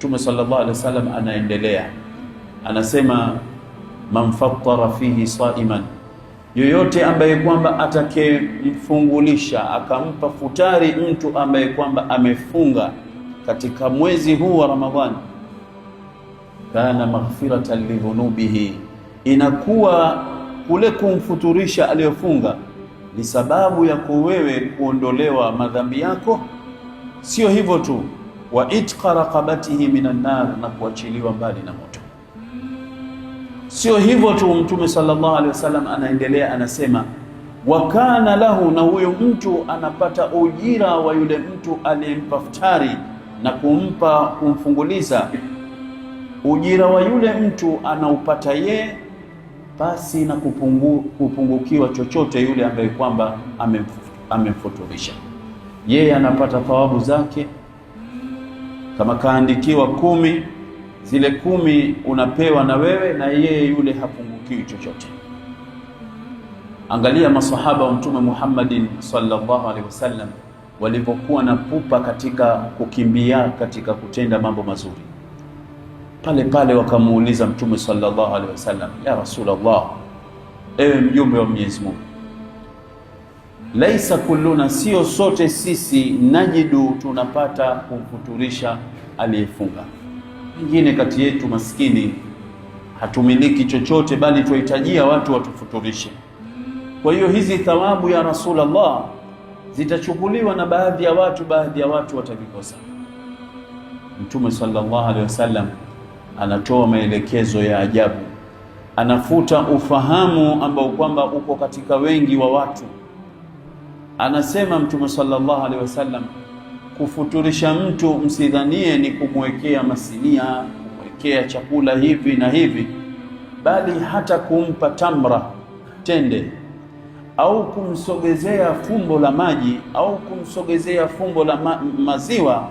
Mtume sallallahu alaihi wasallam anaendelea, anasema man fattara fihi saiman, yoyote ambaye kwamba atakayemfungulisha akampa futari mtu ambaye kwamba amefunga katika mwezi huu wa Ramadhani, kana maghfiratan lidhunubihi, inakuwa kule kumfuturisha aliyofunga ni sababu ya wewe kuondolewa madhambi yako. Sio hivyo tu, wa itqa raqabatihi minan nar, na kuachiliwa mbali na moto. Sio hivyo tu, Mtume sallallahu alaihi wasallam anaendelea, anasema wa kana lahu, na huyo mtu anapata ujira wa yule mtu aliyempa futari na kumfunguliza. Ujira wa yule mtu anaupata ye basi na kupungukiwa chochote yule ambaye kwamba amemfuturisha. Yeye anapata thawabu zake, kama kaandikiwa 10, zile 10 unapewa na wewe, na yeye yule hapungukiwi chochote. Angalia masahaba wa Mtume Muhammadin sallallahu alaihi wasallam walipokuwa na pupa katika kukimbia, katika kutenda mambo mazuri. Pale pale wakamuuliza Mtume sallallahu alaihi wasallam, ya Rasulullah, ewe mjumbe wa Mwenyezi Mungu, laisa kulluna, sio sote sisi, najidu, tunapata kumfuturisha aliyefunga. Wengine kati yetu maskini hatumiliki chochote, bali tuhitajia watu watufuturishe. Kwa hiyo hizi thawabu ya Rasulullah zitachukuliwa na baadhi ya watu watavikosa. Mtume sallallahu alaihi wasallam anatoa maelekezo ya ajabu, anafuta ufahamu ambao kwamba uko katika wengi wa watu. Anasema Mtume sallallahu alaihi wasallam, kufuturisha mtu msidhanie ni kumwekea masinia, kumwekea chakula hivi na hivi, bali hata kumpa tamra, tende, au kumsogezea fumbo la maji, au kumsogezea fumbo la maziwa.